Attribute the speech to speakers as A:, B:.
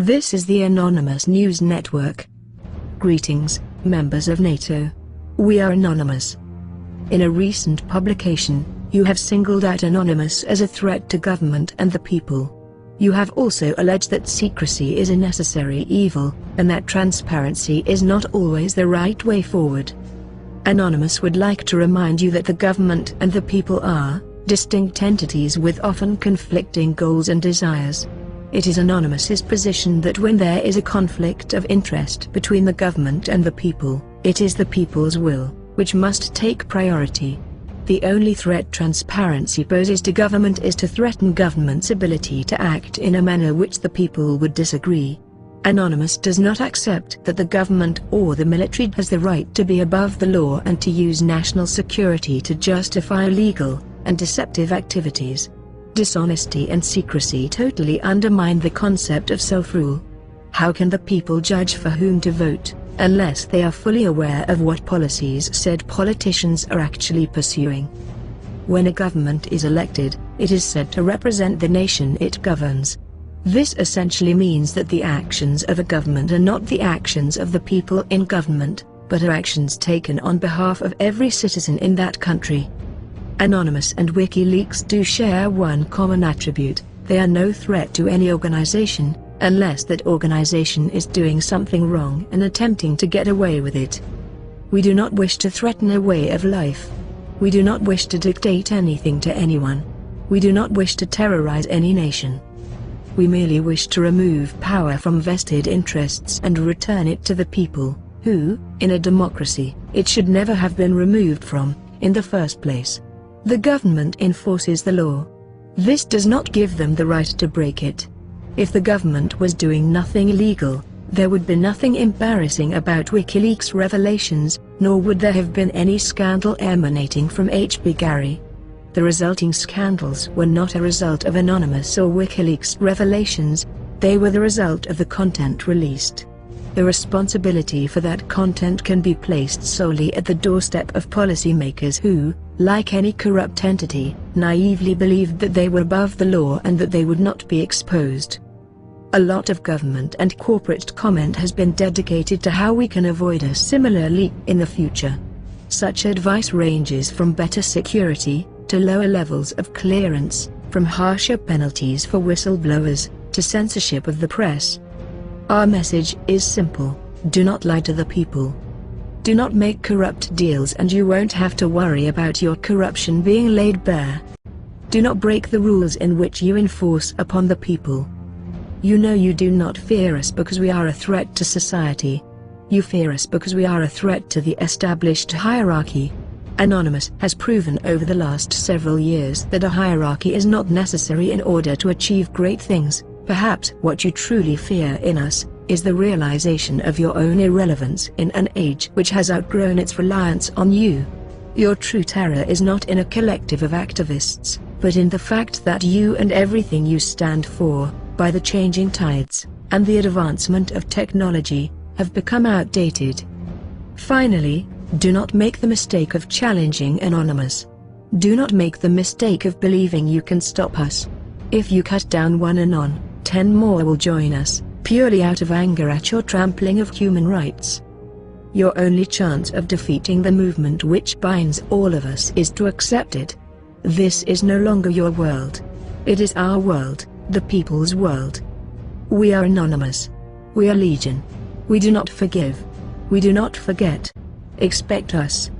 A: This is the Anonymous News Network. Greetings, members of NATO. We are Anonymous. In a recent publication, you have singled out Anonymous as a threat to government and the people. You have also alleged that secrecy is a necessary evil, and that transparency is not always the right way forward. Anonymous would like to remind you that the government and the people are distinct entities with often conflicting goals and desires. It is Anonymous's position that when there is a conflict of interest between the government and the people, it is the people's will which must take priority. The only threat transparency poses to government is to threaten government's ability to act in a manner which the people would disagree. Anonymous does not accept that the government or the military has the right to be above the law and to use national security to justify illegal and deceptive activities. Dishonesty and secrecy totally undermine the concept of self-rule. How can the people judge for whom to vote, unless they are fully aware of what policies said politicians are actually pursuing? When a government is elected, it is said to represent the nation it governs. This essentially means that the actions of a government are not the actions of the people in government, but are actions taken on behalf of every citizen in that country. Anonymous and WikiLeaks do share one common attribute: they are no threat to any organization, unless that organization is doing something wrong and attempting to get away with it. We do not wish to threaten a way of life. We do not wish to dictate anything to anyone. We do not wish to terrorize any nation. We merely wish to remove power from vested interests and return it to the people, who, in a democracy, it should never have been removed from, in the first place. The government enforces the law. This does not give them the right to break it. If the government was doing nothing illegal, there would be nothing embarrassing about WikiLeaks revelations, nor would there have been any scandal emanating from H.B. Gary. The resulting scandals were not a result of Anonymous or WikiLeaks revelations, they were the result of the content released. The responsibility for that content can be placed solely at the doorstep of policymakers who, like any corrupt entity, naively believed that they were above the law and that they would not be exposed. A lot of government and corporate comment has been dedicated to how we can avoid a similar leak in the future. Such advice ranges from better security, to lower levels of clearance, from harsher penalties for whistleblowers, to censorship of the press. Our message is simple: do not lie to the people. Do not make corrupt deals and you won't have to worry about your corruption being laid bare. Do not break the rules in which you enforce upon the people. You know you do not fear us because we are a threat to society. You fear us because we are a threat to the established hierarchy. Anonymous has proven over the last several years that a hierarchy is not necessary in order to achieve great things. Perhaps what you truly fear in us is the realization of your own irrelevance in an age which has outgrown its reliance on you. Your true terror is not in a collective of activists, but in the fact that you and everything you stand for, by the changing tides and the advancement of technology, have become outdated. Finally, do not make the mistake of challenging Anonymous. Do not make the mistake of believing you can stop us. If you cut down one Anon, 10 more will join us, purely out of anger at your trampling of human rights. Your only chance of defeating the movement which binds all of us is to accept it. This is no longer your world. It is our world, the people's world. We are Anonymous. We are Legion. We do not forgive. We do not forget. Expect us.